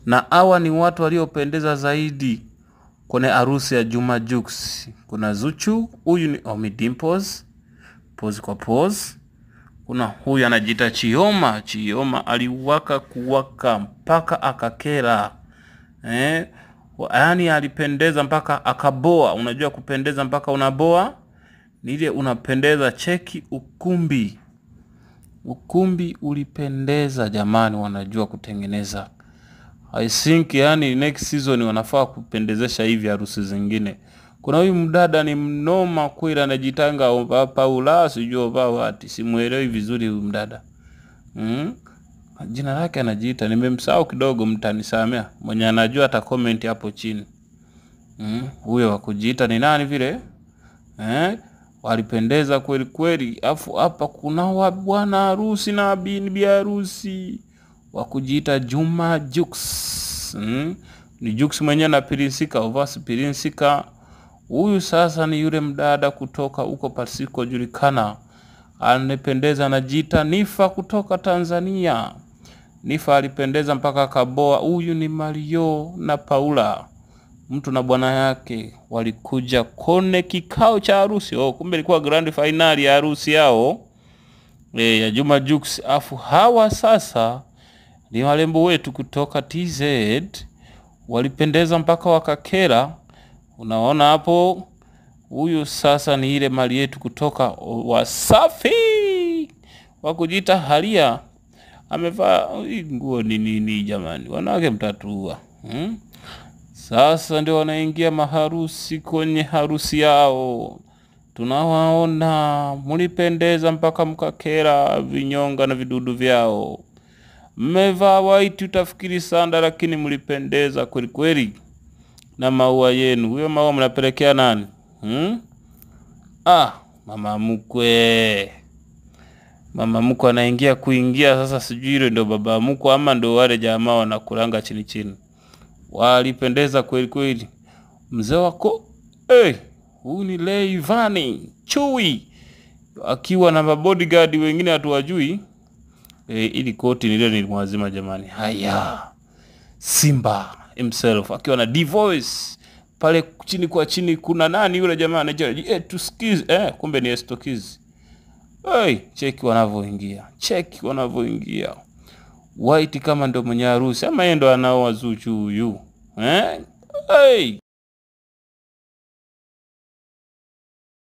Na hawa ni watu waliopendeza zaidi kwenye harusi ya Juma Jux. Kuna Zuchu, huyu ni Ommy Dimpoz, pose kwa pose. Kuna huyu anajiita Chioma. Chioma aliwaka kuwaka mpaka akakera. Yaani alipendeza mpaka akaboa. Unajua kupendeza mpaka unaboa? Ni ile unapendeza. Cheki ukumbi. Ukumbi ulipendeza jamani, wanajua kutengeneza. I think yani next season wanafaa kupendezesha hivi harusi zingine. Kuna huyu mdada ni mnoma kweli, anajitanga Paula sijui wapi, simuelewi vizuri huyu mdada. Jina lake anajiita, nimemsahau kidogo, mtanisamea. Mwenye anajua ata comment hapo chini. Huyo wa kujiita ni nani vile? Walipendeza kweli kweli. Afu hapa kuna bwana harusi na bibi harusi wa kujiita Juma Jux. Ni Jux mwenye na Pirinsika, Ovasi Pirinsika. Huyu sasa ni yule mdada kutoka huko pasiko julikana. Anapendeza, anajiita Nifa kutoka Tanzania. Nifa alipendeza mpaka kaboa. Huyu ni Mario na Paula, mtu na bwana yake, walikuja kone kikao cha harusi. Kumbe ilikuwa grand finali ya harusi yao ya Juma Jux. Afu hawa sasa ni walembo wetu kutoka TZ, walipendeza mpaka wakakera. Unaona hapo, huyu sasa ni ile mali yetu kutoka Wasafi wakujiita Halia. Amevaa nguo nini jamani, wanawake mtatua. Sasa ndio wanaingia maharusi kwenye harusi yao. Tunawaona mlipendeza mpaka mkakera vinyonga na vidudu vyao. Mmevaa white utafikiri sanda, lakini mlipendeza kweli kweli. Na maua yenu, huyo maua mnapelekea nani? Mama mkwe. Mama mkwe anaingia kuingia sasa, sijui ile ndio baba mkwe ama ndio wale jamaa wanakulanga chini chini. Walipendeza kweli kweli. Mzee wako huyu ni Leivani Chui akiwa na bodyguard wengine hatuwajui. Ili koti nile ni mwazima jamani. Haya, Simba himself akiwa na D-Voice. Pale chini kwa chini kuna nani yule jamaa anajiita Tuskiz. Kumbe ni Estokiz. Cheki wanavyoingia. White kama ndo mwenye harusi ama yeye ndo anaoa Zuchu huyu.